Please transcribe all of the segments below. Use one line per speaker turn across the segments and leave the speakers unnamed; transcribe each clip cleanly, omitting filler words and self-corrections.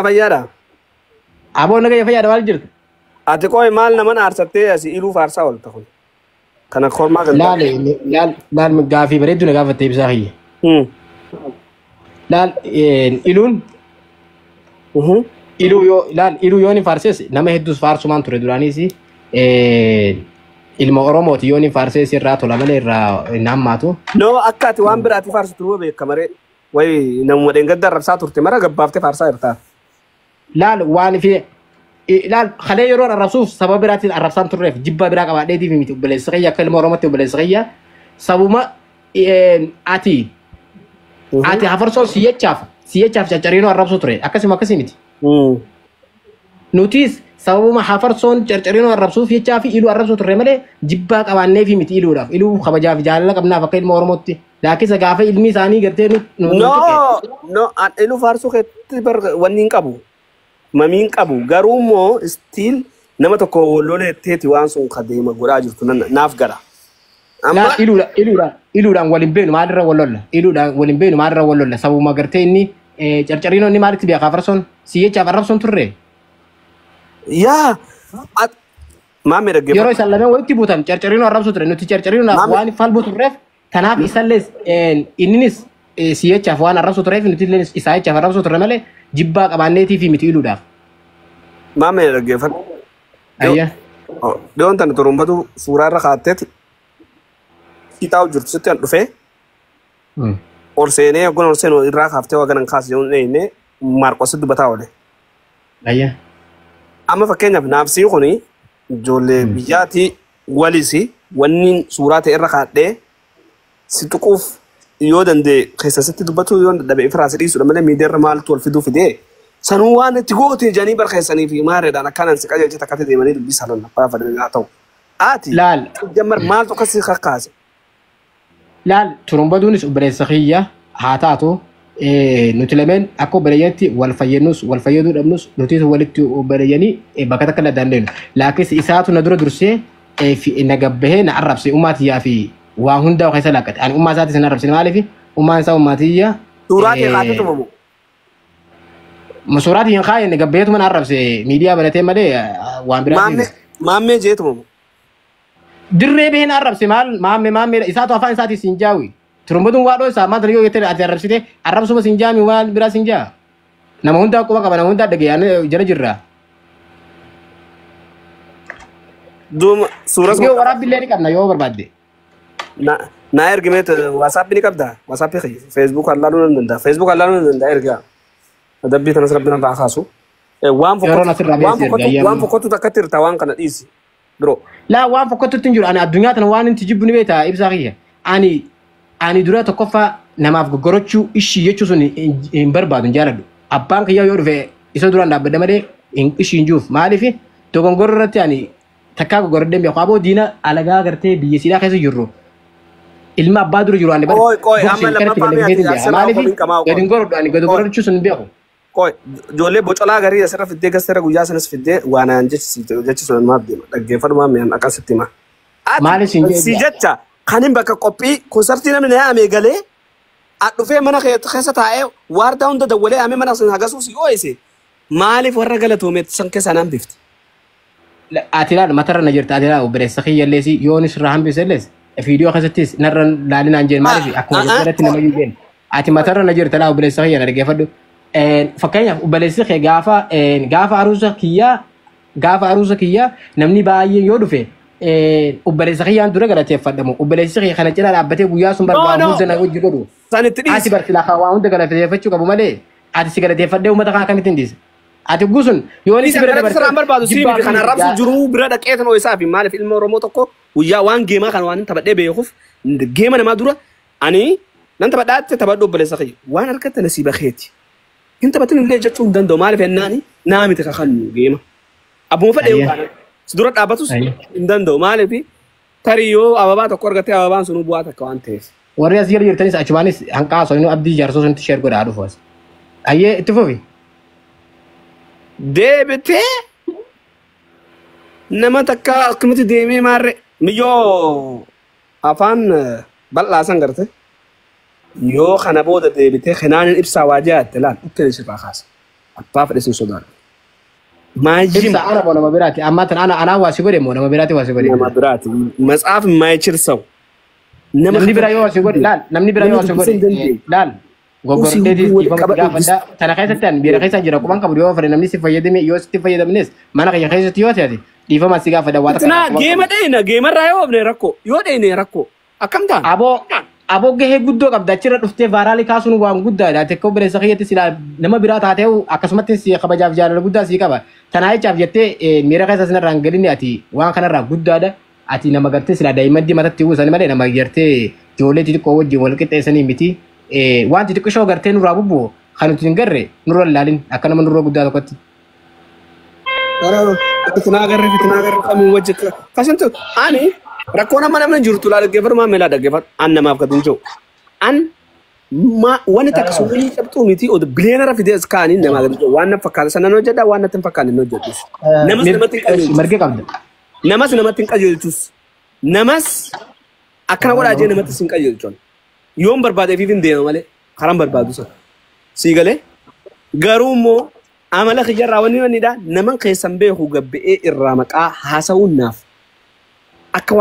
Fayyada.
Aboon naga fayyada maal jirtu?
Ati koo maal naman aarsatee asii iluu faarsaa oolta kun. Kana kormaa kan
laal gaafii bareedduu na gaafattee ibsaa kiyya. Laal iluu yoo ni faarses nama hedduus faarsumaan ture duraanis ilma Oromooti yoo ni faarses irraa tola malee irraa hin hammaatu.
No akka ati waan biraati faarsitu yoo beekamaree wayi namuma dheengadda arrabsaa turte mara gabbaaftee faarsaa jirtaa.
Laal waan fi laal khalee yeroo arrabsuuf sababa biraatiin arrabsaan turreef jibba biraa qabaadheetiif miti obboleessa qiyya akka ilma Oromootti obboleessa qiyya sabuma ati hafarsoon siyechaaf caccariinoo arrabsuu ture akkasuma akkasii miti. Nutis sababuma hafarsoon caccariinoo arrabsuuf jechaa fi iluu arrabsuu turre malee jibbaa qabaanneef miti iluudhaaf iluu kabajaaf jaalala qabnaaf akka ilma Oromootti laakisa gaafa ilmi isaanii gartee
no iluu faarsuu keetti wanni hin qabu. Mamiin qabu garuu immoo stiil nama tokko loleetteeti waan sun kadeema godhaa jirtu naaf gara.
Amma iluudhaan waliin beenu maalirra wallolla iluudhaan waliin beenu maalirra wallolla sababuma gartee inni carcariinoo inni maalitti beekaa farsoon siyyechaaf arrabsoon turre. Yaa
maamee dhaggeeffatu.
Yeroo isaan lameen walitti buutan carcariinoo arrabsuu ture nuti carcariinoodhaaf waan falbuu turreef kanaaf isallees inninis siyyechaaf waan arrabsuu tureef nuti illee isaa jechaaf arrabsuu turre malee jibbaa qabaanneetii fi miti iluudhaaf.
Maamee dhaggeeffatu.
Ayya.
Dhiyoon tana turumbatu suuraa irra kaatteeti. Sitaa jirtu sitti an dhufee. Ol seenee yookaan ol seenuu irraa kaaftee waa ganan kaasee yoo inni maarqosi dubbataa oole.
Ayya.
Amma fakkeenyaaf naafsii kuni ijoollee biyyaatii walisi wanni suuraa ta'e irra kaadhee si tuquuf yoo dandee keessatti dubbatu yoo dadhabe ifraas dhiisudha malee miidiyaa maaltu wal fiduu fidee sanuu waan itti gootee janii barkeessanii fi maareedhaan akkanaan si qajeelchita akkatti deemanii dubbisaa lolla abbaa fadhanii ta'u. Ati
laal
jammar maaltu akkasii kakkaase?
Laal turumbaduunis obboleessa kiyya haa taatu nuti lameen akka obboleeyyatti wal fayyaduu dhabnus nuti walitti obboleeyyanii bakka takka dandeenyu. Laakis isaatu na dura dursee na gabbahee na arrabse ummaatii fi waan hundaa keessa laaqqate ani ummaa isaatis hin arrabsine maaliif ummaan isaa ummaatiyya
suuraa kee kaatee tumamu
suuraa hin kaayenne gabbeetu mana arrabse miidiyaa baratee malee waan biraa
maammee jee tumamu
dirree biheen arrabse maammee isaatu afaan isaatii siin jaawi turumbaduun waadhoo isaa maanta yoo jettee ati arrabsite arrabsuma siin jaami waan biraa siin jaa nama hundaa quba qaba nama hundaa dhagee jala jirra
duuma suuraa
yoo waraabbillee ni qabna yoo barbaadde
na ergimeet WhatsApp ni qabda WhatsApp xiyyi Facebook allaaluu nan danda'a Facebook allaaluu nan danda'a ergaa adabbii tanas rabbina irraa kaasu waan fokkottu takkatti hirtaa waan kana dhiisi biroo
laa waan fokkottutti hin jiru ani addunyaa tana waan inti jibbu ni beektaa ibsaa kiyya ani dura tokkoffaa namaaf goggorochuu ishii jechuu sun hin barbaadu hin jaaladhu abbaan kiyyaa yoo dhufe isa duraan dhaabbadda malee ishii hin juuf maaliif dogongorro irratti ani takkaa goggorodhee beeku aboo diina alagaa gartee biyya siidaa keessa jirru ilma abbaa dura jiru ani gadi gorodhu ani gadi gorodhuu sun beeku.
Ijoollee bocolaa garii asirra fiddee gasteera guyyaa sanas fiddee waan aan jechisu maaf deema dhaggeeffatu maameen akkasitti ma.
Maali
si jecha kan hin bakka qophii konsartii namni haamee galee dhufee mana keessa taa'ee waardaa hunda dawwalee haamee mana sana hagasuus yoo ise maaliif warra galatoomeet san keessa naan bifti.
Ati laal matarra na jirta ati laal obboleessa kiyyalleesi yoonis irraa hambisellees viidiyoo keessattis narra laalinaan jeen maaliif akkuma jechuudhaatti nama jeen ati matarra na jirta laal obboleessa kiyya na dhaggeeffadhu. Fakkeenyaaf obboleessi kee gaafa aruusa kiyyaa namni baay'ee yoo dhufe obboleessa kiyyaan dura galateeffadhamu obboleessi kee kana cina dhaabbatee guyyaa sun barbaadu hunda na hojii godhu ati barsilaa waa hunda galateeffachuu qabu malee ati si galateeffadhee uummata kana akkamitti hin dhiise ati gusun yoo ni si bira dabartee
barbaadu si miti kana rabsu jiruu bira dhaqee tan isaa fi maaliif ilma Oromoo tokko guyyaa waan geemaa kan waan taphadhee beekuuf geema namaa dura ani nan taphadhaatti taphadhu obboleessa kiyya waan harkatti nasiiba keeti. Inta batin illee jechuun danda'u maaliif ennaani naamiti kakannu geema. Abbuma fedhe yookaan dura dhaabbatus hin danda'u maaliif tarii yoo ababaa tokko argatee ababaan sun bu'aa takka waan ta'eef.
Warri as jala jirtanis achumaanis hanqaasoo inni abdii jaarsoo sunitti sheer godhaa dhufuus. Ayyee itti fufi.
Deebitee nama takka akkamitti deemee maarree miyyoo afaan bal'aasan garte. Yoo kana booda deebitee kanaan ibsaa waajjiraatti laal uffee sirraa kaasa. abbaa fedhe sodaan maajim
ibsa ana bona mabirati amma tan ana wasi gode mo nama birati wasi gode
nama biraati matsaaf maaychir saw
namni bira yoo wasi gode laal namni bira yoo wasi gode laal gogordeeti ifama gaafadha tana keessatti an bira keessa jira kuban qabu yoo fare namni si fayyadame yoo si fayyadamnes mana kayya keessatti yoo taati ifama si gaafadha waa
takka geema dheena geema irraa yoo obne rakko yoo dheene rakko akkam taan
aboo gahee guddoo qabda achirra dhuftee vaaraalii kaasuun waan guddaadha tokko bireessa keeyyatti silaa nama biraa taatee akkasumatti si kabajaaf jaalala guddaa si qaba tanaa jechaaf jettee miira keessa sinarraan galinni ati waan kanarraa guddaadha ati nama gartee silaa daa'imman matatti uwwisani malee nama gartee ijoollee xixiqqoo wajjin wal qixxeessanii miti waan xixiqqishoo gartee nurraa bubbu'u kan nuti hin garre nurra ilaalin akka nama nurra guddaa tokkotti.
Fitinaa garre kamiin wajji kasantu ani rakkoo nama jirtu laa dhaggeeffatu maa meelaa dhaggeeffatu an namaaf gatuun jiru an wanni takka suunii cabxuu miti oda bileenara fidee as kaanii namaa gatuun jiru waan na fakkaata sanan hojjedha waan natti hin fakkaanne hin hojjedhus namas namatti hin qajeelchus namas akkana godhaa jee namatti hin qajeelchuun yoon barbaadeefiif hin deema malee karaan barbaadu sana sii galee garuu immoo amala kiyyarraa wannidha naman keessan beeku gabbe'ee irraa maqaa haasa'uun naaf akka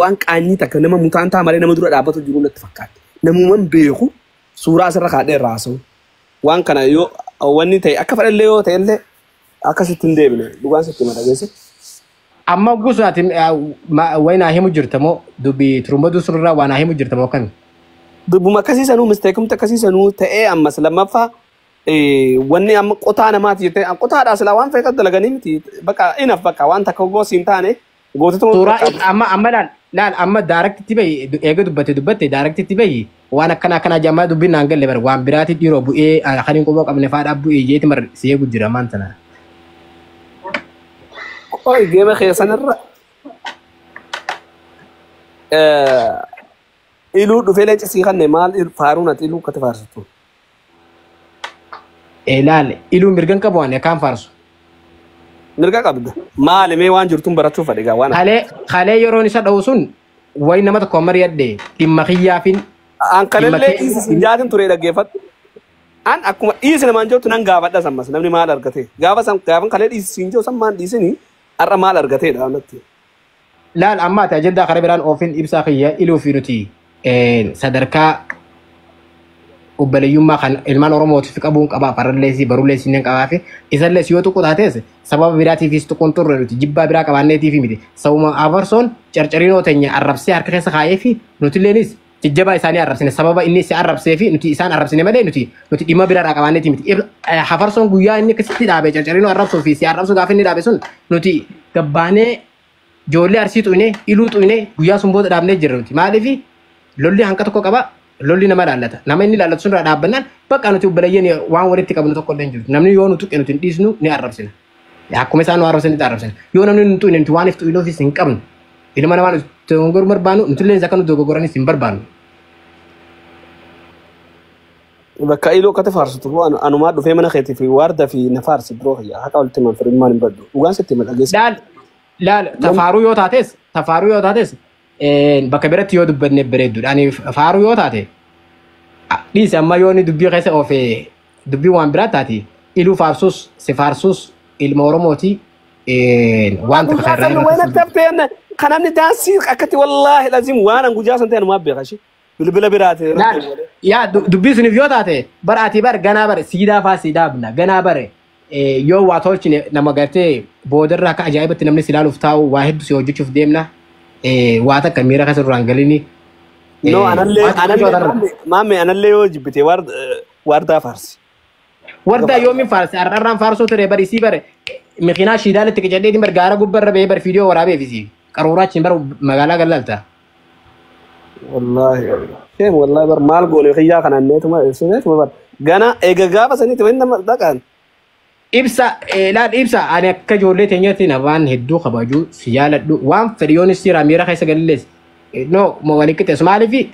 waan qaanyii takka nama mutaantaa malee nama dura dhaabbatu jiru natti fakkaate namuman beeku suuraa asirra kaadhee irraa haasa'u waan kana yoo wanni ta'e akka fadhallee yoo ta'ellee akkasitti hin deebine dhugaan sitti madhageesse.
Amma gusaati wayna himu jirtamoo dubbi turumbadu surraa waan himu jirtamoo kan
dubbuma akkasiisanuu misteekumta akkasiisanuu ta'ee ammas lammaffaa wanni amma qotaa namaati jettee qotaadhaa silaa waan feeqat dalaganii miti bakka inaaf bakka waan takka goosii hin taane gootota
suuraa amma laal amma daaraktitti bahi eega dubbatte daaraktitti bahi waan akkana jammaa dubbiin naan galle bar waan biraati dhiiroo bu'ee kaniin quboo qabne faadhaa bu'ee jeeti mar siyee gujjira maan tana.
Oi geema keessanirra iluu dhufee leenca sii kanne maal faaruun ati iluu kati faarsitu.
Laal iluu mirgan qabu waan kaan faarsu.
Mirga qabda maali mee waan jirtuun barachuuf fadhe gaa waan
kalee yeroon isa dha'u sun wayi nama tokko mari'adhe dhimma kiyyaafin
an kanallee dhiisi jaatin ture dhaggeeffadhu an akkuma dhiisi namaan jirtu nan gaafadha sammas namni maal argate gaafan kalee dhiisi siin jiru sammaan dhiisini har'a maal argateedha natti.
Laal amma ati ajandaa karaa biraan oofin ibsaa kiyya iluu fi nuti sadarkaa ubbaleeyyummaa kan ilmaan oromootiif qabuun qabaa faralleesii baruleesii inni qabaa fi isallees yoo tuqu taates sababa biraatiifis tuquun turre nuti jibbaa biraa qabaanneetiif miti sabuma afarsoon carcarinoo teenya arrabsee harka keessa kaayee fi nuti illeenis jijjabaa isaanii arrabsine sababa inni si arrabsee fi nuti isaan arrabsine malee nuti dhimma biraa qabaanneeti miti hafarsoon guyyaa inni akkasitti dhaabe carcarinoo arrabsuu fi si arrabsuu gaafa inni dhaabe sun nuti gabbaanee ijoollee arsii xu'ine iluu xu'ine guyyaa sun booda dhaabnee jirra nuti maaliif lolli hanqa tokko qaba. Lolli nama laallata nama inni laallatu sunirraa dhaabbannaan bakka nuti ubbaleeyyan waan walitti qabnu tokko illee hin jiru namni yoo nu tuqe nuti hin dhiisnu ni arrabsina akkuma isaan nu arrabsanitti arrabsina yoo namni nu tuqne nuti waan iftu iloofis hin qabnu ilma namaa nuti dogogoruu barbaannu nuti illee akka nu dogoggoranis hin barbaannu.
Bakka iloo kate faarsitu anumaa dhufee mana keetii fi waarda fi na faarsi biroo kiyya haqa walitti himan firimmaan hin baddu dhugaan sitti hima dhageessa.
Laal tafaaruu yoo taates bakka biratti yoo dubbanne bareedduudha. Ani faaruu yoo taate dhiise amma yoo ni dubbii keessa oofee dubbii waan biraa taati iluu faarsuus si faarsuus ilma Oromooti waan takka
irraa kan namni daansii akkatti wallaahi lazim waan an gujaa san ta'e numaa beekashi bilbila biraate.
Yaa dubbii suniif yoo taate baraati bar ganaa bare siidaa faa siidaabna ganaa bare yoo waa tolchine nama gartee boodarraa akka ajaa'ibatti namni si ilaaluuf taa'u waa hedduu si hojjechuuf deemna. Waa takka miira keessa duraan galini.
No anallee yoo jibbite wardaa faarsi.
Wardaa yoomiin faarsi har'arraan faarsoo ture barisii bare makiinaa shiidaaletti qicadheetiin bar gaara gubbarra ba'ee bar fiidiyoo waraabee fi qaruuraachiin bar magaalaa gallalta.
Wallaahi bar maal goone xiyyaa kananneetuma bar gana eega gaafa saniitti wani nama dhaqan.
Ibsa ani akka ijoollee teenyatti waan hedduu kabaju si jaaladhu waan fedhiyoonis jira miira keessa galillees no waliin qixxeessu maaliif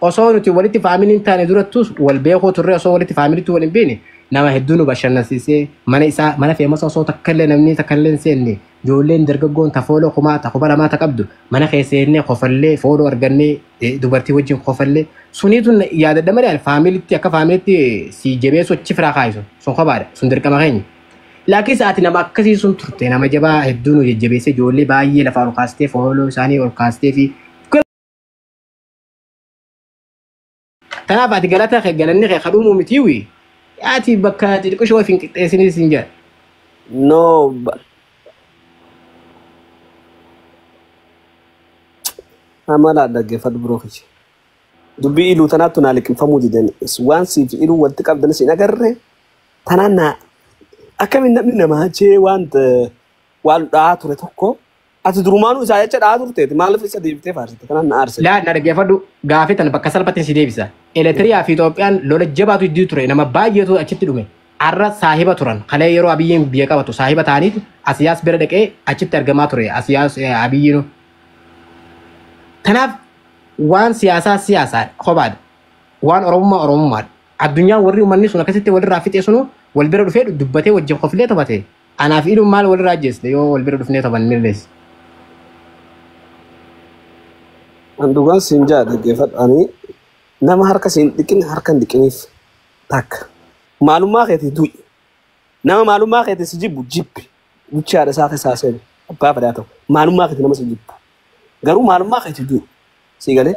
osoo nuti walitti faamiliin taane durattus wal beekuu turre osoo walitti faamiliitti wal hin beekne nama hedduu nu bashannansiisee mana feemasa osoo takkallee namni takkallee seenne ijoolleen dargaggoon ta fooloo kumaa ta kuba lamaa ta qabdu mana keesseennee qofallee fooloo argannee dubartii wajjin qofallee suniitu yaadadha malee faamiliitti akka faamiliitti si jabeessu achi firaa kaayisu sun qobaadha sun dirqama keenya. Laakiin sa'aatii nama akkasii sun turte nama jabaa hedduu nu jajjabeessee ijoollee baay'ee lafaa ol kaastee fooloo isaanii ol kaastee fi kanaaf ati galata galanni kee kadhumuu mitiiwi ati bakka xixiqqoo shoo fi qixxeessinis hin jedha.
No. Amala dhaggeeffadhu biroo kiyya. Dubbii iluu tanaattu naa liqimfamuu didan waan siif iluu walitti qabdan siin agarre tanaan naa akkamiin namni namaa jee waan dhahaa ture tokko ati durumaanuu isaa jecha dhahaa turteeti maaliif isa deebitee faarsite kanaan na aarse.
Laa na dhaggeeffadhu gaafii tan bakka salphaatti si deebisa. Elektiriyaa fi Itoophiyaan lola jabaatu iddoo ture nama baay'eetu achitti dhume. Arra saahiba turan kalee yeroo abiyyiin biyya qabatu saahiba ta'aniitu asiyaas bira dhaqee achitti argamaa ture asiyaas abiyyiinu. Kanaaf waan siyaasaa qobaadha. Waan oromummaadha. Addunyaan warri uummanni sun akkasitti walirraa fixee sunu wal bira dhufee dubbatee wajjin qoflee taphate. Anaaf iluun maal walirraa ajjeeste yoo wal bira dhufnee taphan millees.
Andugaan siin jaa dhaggeeffadhaanii nama harka siin dhiqin harka hin dhiqiniif takka. Maalummaa keetii du'i. Nama maalummaa keetii si jibbu jibbi. Guchaadha isaa keessaa seenu. Abbaa fadhaa ta'u. Maalummaa keetii nama si jibbu. Garuu maalummaa keetii du'i. Si galee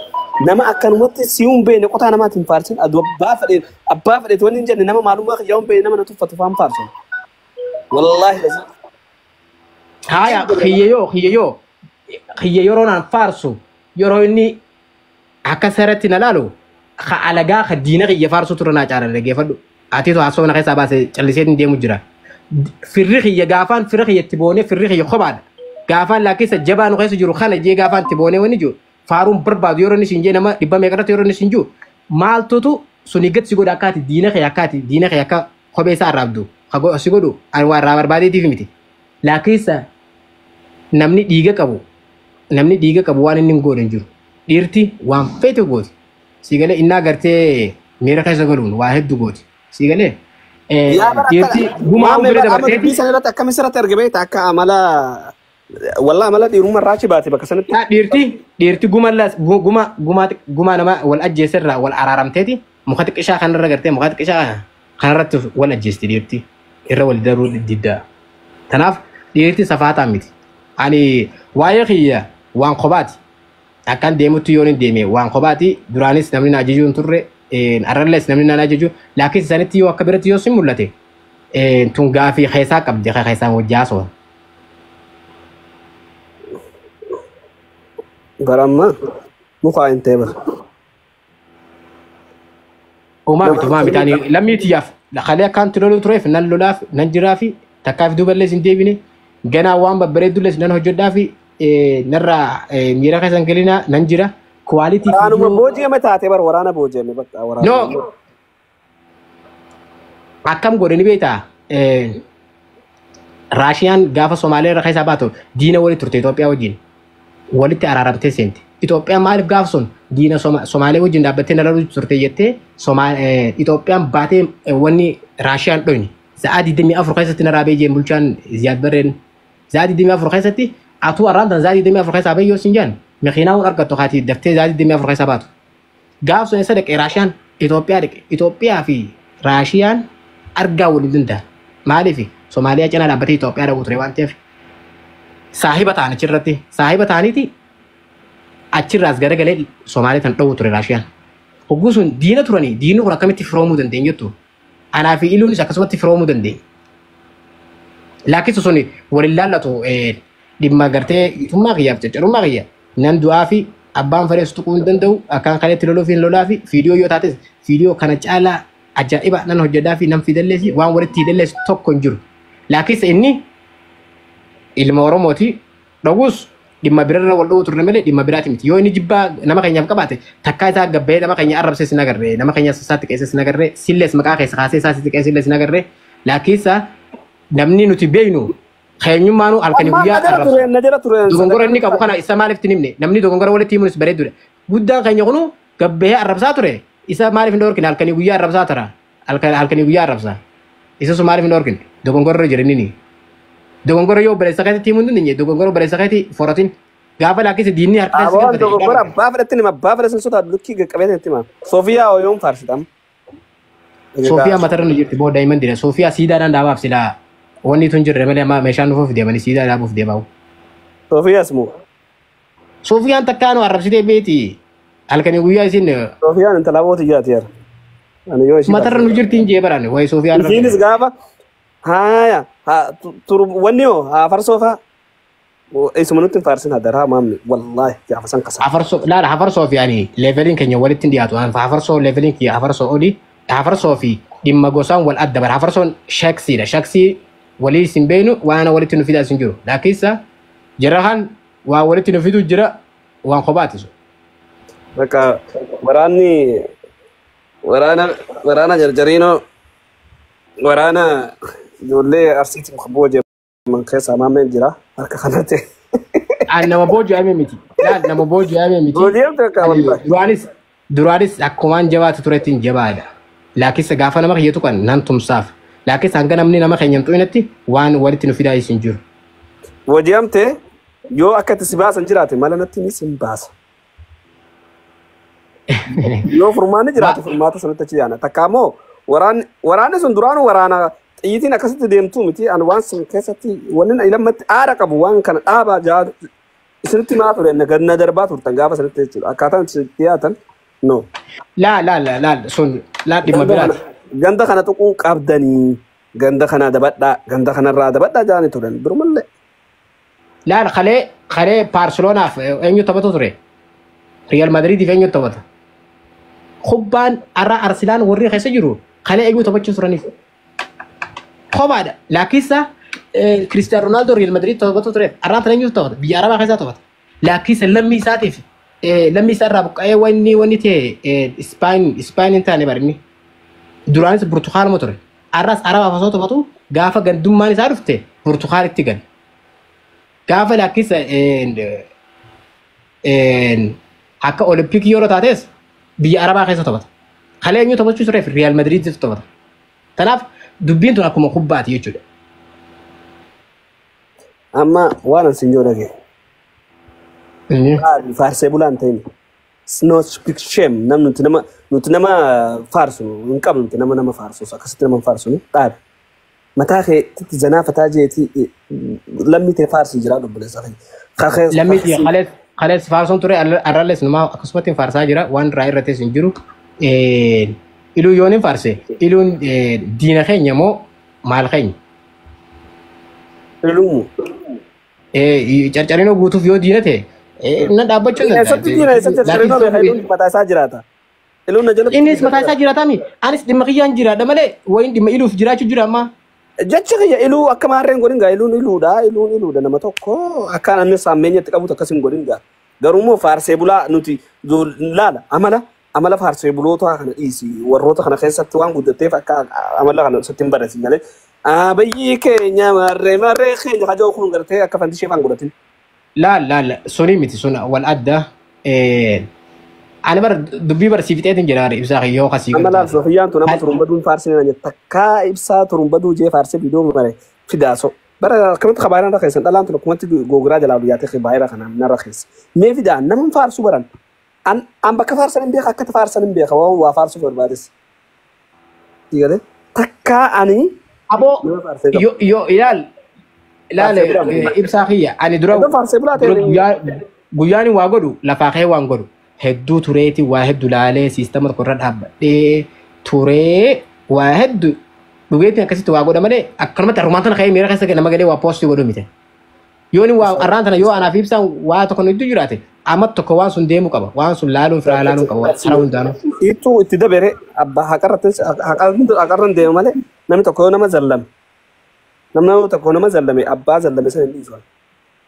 nama akkanumatti si hin beekne qotaa namaatiin faarsin abbaa fadheeti wanni hin jenne nama maalummaa keetii hin beekne nama na tuffatu faan faarsin. Wallaahi lazi.
Haaya hiyyeeyoo naan faarsu yeroo inni akka sarratti na laalu ka alagaa ka diina kiyya faarsu ture naa caala dhaggeeffadhu. Atiitu haasoo na keessaa baasee callisee hin deemu jira. Firri kiyya gaafaan firri kiyya itti boonee firri kiyya qobaadha. Gaafaan lakkisa jabaa nu keessa jiru kana jee gaafaan itti boonee wanni jiru faaruun barbaadu yeroo inni siin jee nama dhibba meeqarratti yeroo inni siin jiru maaltutu suni gad si godha akkaati diina kiyya akka kophee isaa arraabdu si godhu waa irraa barbaadeetiif miti. Lakkisa namni dhiiga qabu waan inni hin godhan jiru dhiirti waan feete gooti. Si galee innaa gartee miira keessa galuun waa hedduu gooti. Si galee dhiirti gumaa umrii dabartee
fi sanirratti akkamiin sirratti argamee akka amala والله ملا دي روما راشي باتي بك سنة
ديرتي غوما نما ولا أجيسر ولا عرارم تيتي مخاطك إشاء خان رجعتي مخاطك إشاء خان رت ولا أجيست ديرتي الرول دارو جدا تناف ديرتي صفات عمتي يعني وايخية وان خباتي أكان ديمو تيون ديمي وان خباتي درانيس نمنا ناجيجو انتر أرلس نمنا ناجيجو لكن سنتي وكبرتي يوسم ملتي تونغا في خيسا كبدي خيسا وجاسو
برامة مقاين تبر
وما بتاني لم يتياف لخليها كان تلولو ترويف نلولاف ننجرافي تكاف دوبل لازم ديبني جنا وام ببريدو لازم ننهو جدافي نرى ميرا خيسان كلينا ننجرا كواليتي
أنا بوجي ما تعتبر ورانا بوجي ما بس ورانا
نو أكم قرني بيتا راشيان غافا سومالي رخيسا باتو دينا ولي ترتي توبيا وجين walitti araaramtee seente. Itoophiyaan maaliif gaaf sun diina Somaalee wajjin dhaabbattee nalaruu turte jettee Itoophiyaan baatee wanni Raashiyaan dhoyne. Sa'aa 24 keessatti naraabee jeen bulchaan Ziyaad Barreen. Sa'aa 24 keessatti atuu arraantan sa'aa 24 keessaa bayyoo siin jaan makiinaa waan argattu haati daftee sa'aa 24 keessaa baatu. Gaaf sun isa dhaqee Raashiyaan Itoophiyaa dhaqe. Itoophiyaa fi Raashiyaan argaa waliin danda'a. Maaliif Somaaliyaa cinaa dhaabbatee Itoophiyaa dhaqu ture waan ta'eef. Saahiba ta'an achirratti saahiba ta'aniiti achirraas garagalee Somaalee tan dhawwu ture Raashiyaan. Hogguu sun diina turanii diinni kun akkamitti firoomuu dandeenye jettu anaa fi iluunis akkasumatti firoomuu dandeenye. Laakiin sun waliin laallatu dhimma gartee itummaa kiyyaaf caccarummaa kiyya nan du'aa fi abbaan fareessu tuquu hin danda'u akkaan kaleetti loluu fi lolaa fi fiidiyoo yoo taates fiidiyoo kana caalaa ajaa'iba nan hojjedhaa fi nan fidalleessi waan walitti hidalleessu tokko hin jiru. Laakiin inni ilma Oromooti dhagus dhimma birarra wal dhawuu turre malee dhimma biraati miti yoo inni jibbaa nama keenyaaf qabaate takkaa isaa gabbee nama keenya arrabsee sin agarree nama keenya sassaatti qeessee sin agarree sillees maqaa keessa kaasee isaa sitti qeessee sin agarree laakiinsa namni nuti beeynu keenyummaanu halkanii guyyaa arrabsu dogongora inni qabu kana isa maaliif tinimne namni dogongora walitti himuunis bareedduudha guddaan keenya kunu gabbee arrabsaa ture isa maaliif hin dhoorkine halkanii guyyaa arrabsaa tara halkanii guyyaa arrabsaa Isa Somaali fi Noorkin dogongorra jiranii. Dogongorra yoo obboleessa keetti himuun dandeenye dogongorra obboleessa keetti foratiin gaafa laakkisa diinni harkaa si
Abon dogongora abbaa fudhattini abbaa fudhatan sotaa lukkii qaqqabeetti hima. Soofiyaa ooyoon faarsitam.
Soofiyaa matarra nu jirti booda himan dira. Soofiyaa siidaadhaan dhaabaaf silaa wanni tun jirre malee amma meeshaan dhufuuf deemanii siidaa dhaabuuf deemaa'u.
Soofiyaas moo?
Soofiyaan takkaanu arrabsitee beeti. Halkanii guyyaa isin
Soofiyaan intala booti jaati yar.
matarra nu jirtiin jee baraan wayi Soofiyaan.
Isiinis gaafa haaya wanni yoo haa farsoofa. Isuma nutti hin faarsin hadaraa maamni wallaahi gaafa san kasa.
Hafarsoo fi ani leeveliin keenya walitti dhiyaatu. Hafarsoo leeveliin kiyya hafarsoo oli. Hafarsoo fi dhimma gosaan wal adda bara. Hafarsoon shaksiidha. Shaksii walii sin beenu waan walitti nu fidaa sin jiru. Laakisa jira kan waan walitti nu fidu jira waan kophaatisu.
Bakka waraana jarjariinoo waraana ijoollee arsiitiin booje man keessa maameen jira harka kanatti.
Nama booji'ame miti. Nama booji'ame miti.
Booji'amte akka wallahi.
Duraanis akkumaan jabaatu turettiin jabaadha. Laakisa gaafa nama kiyyatu kan nan tumsaaf. Laakisa hanga namni nama keenya hin xu'inatti waan walitti nu fidaa isin jiru.
Booji'amte yoo akka itti si baasan jiraate mala natti ni sin baasa. Yoo furmaanni jiraate furmaata sanatti achi yaana. Takka immoo waraanni sun duraanuu waraana xiyyitiin akkasitti deemtu miti an waan sun keessatti wanni ilammatti aara qabu waan kana dhaabaa jaa isinitti maa ture na darbaa turtan gaafa sanitti jechuudha. Akkaataan itti dhiyaatan no.
Sun dhimma biraati.
Ganda kana tuquun qabdanii ganda kana ganda kanarraa dabadhaa jaani turan birumallee.
Kalee Barcelonaaf eenyu taphatu ture? Real Madridiif eenyu taphata? Kubbaan arraa Arsenal warri keessa jiru kalee eenyu taphachuu turaniif? Kophaadha. Laakisa Cristiano Ronaldo Real Madrid taphatu ture. Arraa tan eenyu taphata? Biyya Arabaa keessa taphata. Laakisa lammii isaatiif lammii isaa irraa buqqa'ee wanni ta'e Ispaan hin taane barinni. Duraanis Burtukaanuma ture. Arraas Arabaaf osoo taphatu gaafa gandummaan isaa dhufte Burtukaanitti gale. Gaafa laakisa akka Olimpikii yeroo taates biyya Arabaa keessa taphata. Kalee eenyu taphachuu tureef Real Madridiif taphata. Kanaaf dubbiin tun akkuma kubbaati jechuudha.
Amma waan an sinjoo dhagee. Faarsee bulaan ta'in. No speak shame namni nuti nama faarsu hin qabnu nuti nama faarsu akkasitti nama faarsu dhaabe. Mataa keetti zanaafataa jeetii lammii ta'e faarsi jira dubbileessa ta'e.
Lammii ta'e kalees faarsoon ture arrallees nama akkasumatti faarsaa jira waan irraa irrattis hin jiru. Iluun yoon hin faarse iluun diina keenya moo maal keenya?
Iluun
carcarinoo guutuuf yoo diina ta'e na dhaabbachuu
danda'a. Mataa isaa jiraata.
Innis mataa isaa jiraatami. Anis dhimma kiyyaan jiraadha malee wayin dhimma iluuf jiraachuu jira amma.
Jecha kiyya iluu akka maarreen godhin gaa iluun iluudha nama tokko akka namni saameenyatti qabutu akkasiin godhin gaa. Garuu immoo faarsee bulaa nuti laala amala faarsee buloota kana dhiisi warroota kana keessatti waan guddateef akka amala kana sittiin barasin malee abayyi keenya marree keenya hajoo kun gartee akka fantishee faan godhatin.
Laala suni miti sun wal adda ani bar dubbii barsiifteetiin jedhaare ibsaa yoo kasii.
Amala Sofiyyaan tu nama turumbaduun faarsee nanya takkaa ibsaa turumbaduu jee faarsee bidoo mare fidaaso. Bara kanatti qabaayiraan rakkeessan dhalaan tun akkumatti googuraa jalaa biyyaatee qabaayira kana na rakkeessa. Mee fidaan nama faarsu baran. An bakka faarsan hin beeka akka faarsan hin beeka waan waa faarsu barbaades. Diigale takkaa ani.
Aboo yoo ilaal ibsaa kiyya ani dura guyyaan waa godhu lafaa kee waan godhu. Hedduu tureeti waa hedduu laalee siistama tokko irra dhaabbadhee turee waa hedduu dhugeetiin akkasitti waa godha malee akkanumatti armaan tana ka'ee miira keessa nama galee waa poostii godhu miti. Yooni waa arraan tana yoo anaaf ibsaan waa tokko nuti jiraate amma tokko waan sun deemuu qaba waan sun laaluun firaa laaluun qaba hara hundaanuu.
Ittuu itti dabere abbaa haqarran deemu malee namni tokko nama zallame namni tokko nama zallame abbaa zallame sana hin dhiisu.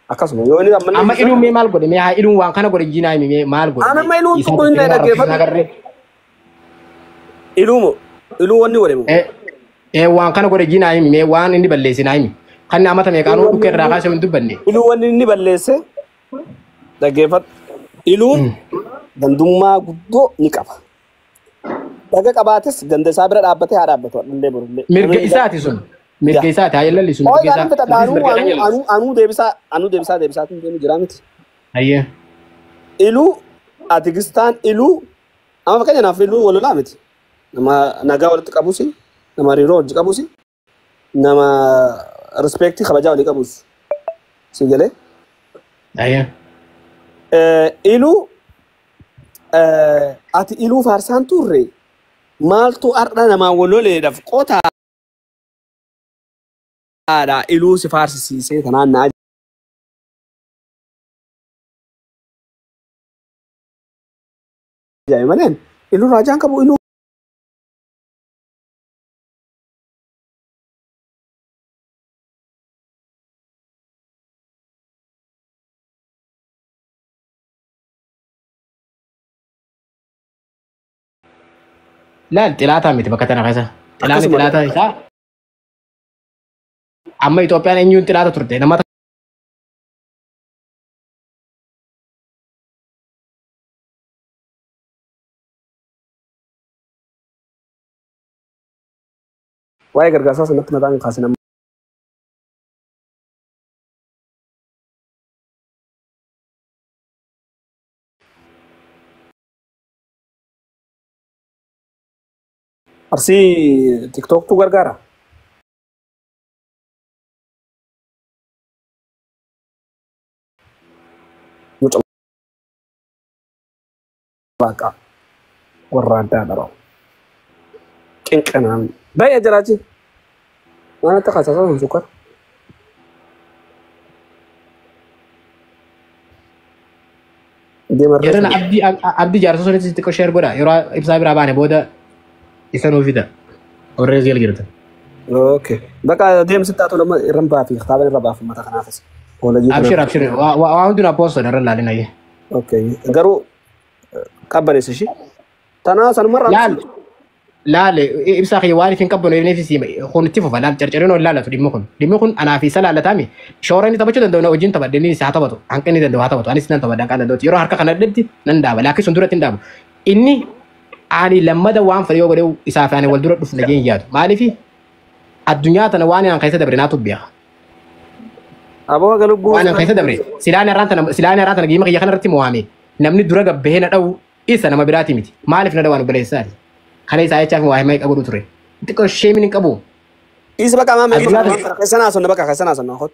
Akkasuma yoo inni
amma iluun mee maal godhe mee haa iluun waan kana godhe jinaa himi maal godhe.
Ana amma iluun tokko hin dhaggeeffatu. Iluun wanni godhe moo.
Waan kana godhe jinaa himi mee waan inni balleesse naa himi. Kan nama tamee qaanuu dhukkee irraa kaasee hin dubbanne.
Iluun wanni inni balleesse dhaggeeffatu. Iluun dandummaa guddoo ni qaba. Dhaga qabaatis ganda isaa bira dhaabbatee haa dhaabbatu illee burullee.
Mirga isaati sun. Mirga isaati haa ilaalli sun.
Oo isaan fita anuu deebisaatiin deemu jira miti.
Ayyee.
Iluu Atigistaan iluu amma fakkeenyaaf iluu walolaa miti. Nama nagaa walitti qabuusi, nama hariiroo wajji qabuusi, nama rispeektii kabajaa walii qabuusi. Si galee?
Ayyee.
Iluu ati iluu faarsaan turre maaltu har'a namaa waloleedhaaf qotaadha iluu si faarsisiisee tanaan na ajaa'iba maleen iluu raajaan qabu iluu
لا التلاتة ميت بكتنا خيسا تلاتة تلاتة إيسا أما إثيوبيا نيون تلاتة ترتين نما
waa'ee gargaarsaa sanatti mataan kaasina. Arsii TikTok tu gargaara. Mucaa Waaqa warra addaa dharoo. Qinqanaan baay'ee jiraachi. Waan akka kaasaa sun sukkar.
Yeroo abdii jaarsa sunitti xiqqoo sheer godha yeroo ibsaa biraa baane booda isa nuuf fida warreen gal jirta.
Okay. Bakka deemsitti haa tolama irraan baafi kitaaba irra baafi mata kanaafis.
Abshir waan hundi naa poosta irra laalin ayye.
Okay. Garuu qabbanees ishii. Tanaa sanumarraa.
Laale ibsaa kiyya waan ifin qabbanu ifin ifisi kun itti fufa laal carcareen ol laalatu dhimmi kun. Dhimmi kun anaa fi isa laalataami. Shoora inni taphachuu danda'u na wajjin taphadde inni isaa taphatu hanqa inni danda'u haa taphatu anis nan taphadda hanqa danda'uti yeroo harka kana dhadhetti nan daaba laakkii sun duratti hin daabu. Inni ani lammada waan fedhe yoo godhe isaa fi ani wal dura dhufu nageen yaadu. Maaliifi addunyaa tana waan aan keessa dabre naatu biya.
Aboo galubbuu.
Waan aan keessa dabre silaan irraan tana giima kiyya kanarratti mo'ame namni dura gabbahee na dha'u isa nama biraati miti. Maaliif na dhawaan obboleessaati? Kana isaa jechaaf waa himaa qabu ture. Xiqqoo sheemin hin qabu.
Isa bakka maamee keessanaa sonna bakka keessanaa sonna hot.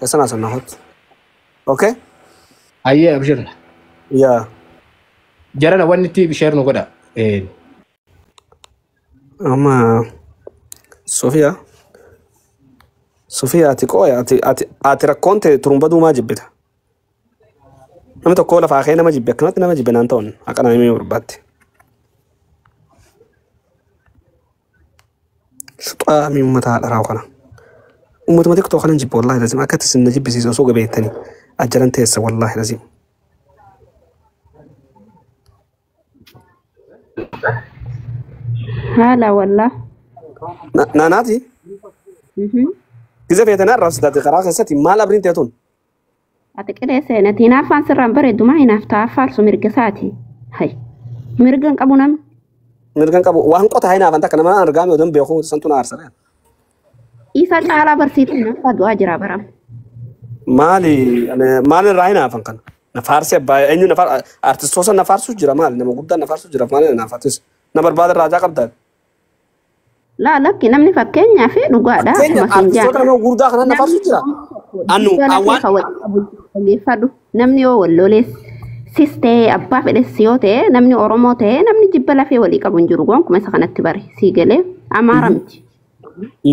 Keessanaa sonna hot. Okay?
Ayyee abshir.
Yaa.
Jarana wanni itti bisheer nu godha.
Amma Sofia. Sofia ati qooya ati rakkoonte turumba duumaa jibbita. Namni tokko lafaa kee nama jibbe akkanatti nama jibbe naan ta'uun akka nama himee barbaatti. Suxaa miimmataa dharaa kana. Uummatuma xiqqoo kanan jibbe wallaahi lazim akkatti isin na jibbisiisa osoo gabeettanii ajjalan teessa wallaahi lazim.
Hala wallah.
Naanaati? Giza feetanaa irraa sidaate karaa keessatti maal abriin teetun?
Ati qilee seenati hinaaffaan sirraan bareeddumaa hinaaf ta'a faarsu mirga isaati. Hay. Mirgan qabu namni.
Mirgan qabu waan qotaa hinaafan takka nama argaame odoon beeku santu na aarsare.
Isa caalaa barsiituu hinaaffaa du'aa jira baram.
Maali irraa hinaafan kana? Na faarsi abbaa eenyu na faarsu artistoota na faarsu jira maali nama guddaa na faarsu jira maali na faarsus na barbaada raajaa qabdaa.
Laa lakki namni fakkeenyaa fi dhugaadha.
Artistoota nama guddaa kana na faarsu jira. Anu awwaan.
Namni yoo wallolees sistee abbaa fedhes yoo ta'e namni Oromoo ta'e namni jibba lafee walii qabu hin jiru gonkumaa isa kanatti bare sii galee Amaara miti.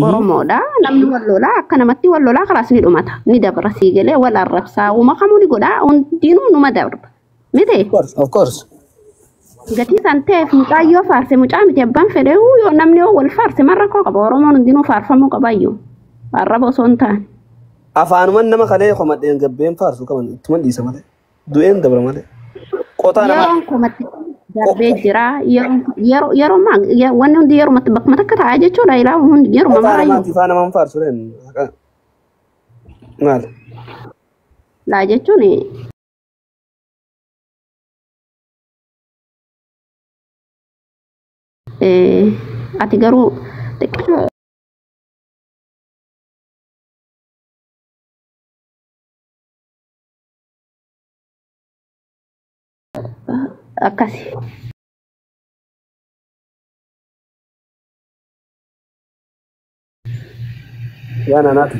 Oromoodha namni wallolaa akka namatti wallolaa karaas ni dhumata ni dabra sii galee wal arrabsaa uuma kamuu ni godhaa hundinuu numa darba miti.
Of course.
Gatii san ta'eef mucaa yoo faarse mucaa miti abbaan fedhe yoo namni yoo wal faarse marra koo qaba Oromoon hundinuu faarfamuu qaba iyyuu arraba osoo hin taane.
Afaanuman nama kalee komadheen gabbeen faarsu qaban ittuman dhiisa malee du'een dabra malee. Qotaa nama.
Yeroon komatti darbee jira yeroo wanni hundi yerumatti bakkuma takka taa'aa jechuudha ilaa hundi yeruma maraayyuu.
Qotaa namaatti faana man faarsu leen maal?
Laa jechuun ati garuu akkasi.
يا نانات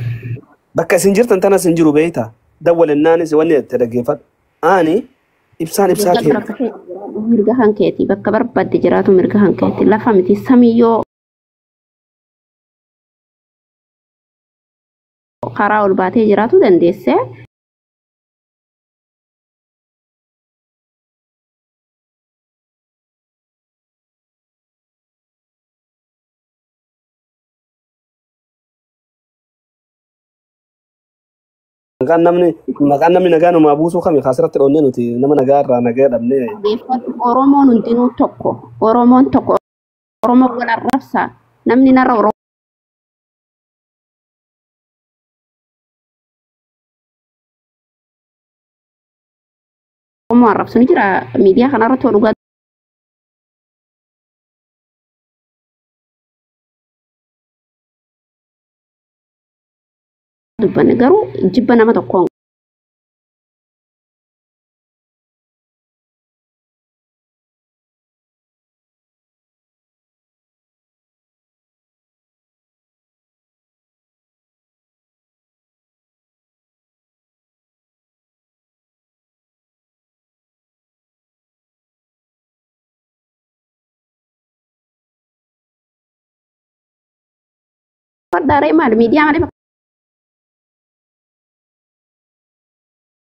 بكا سنجرت انت انا سنجرو بيتا دول النانس وني تدقيفت اني ابسات هي
mirga hankeeti bakka barbaadde jiraatu mirga hankeeti lafa miti samiyyoo karaa ol baatee jiraatu dandeesse
maqaan namni nagaa numaa buusuu kami kaasirratti dhoonnee nuti nama nagaa irraa nagaa dhabnee
Oromoon hundinuu tokko Oromoon tokko Oromoo wal arrabsa namni narra Oromoo arrabsu ni jira miidiyaa kanarratti dhugaa dubbanne garuu jibba nama tokkoon fadhaaree maal miidiyaa malee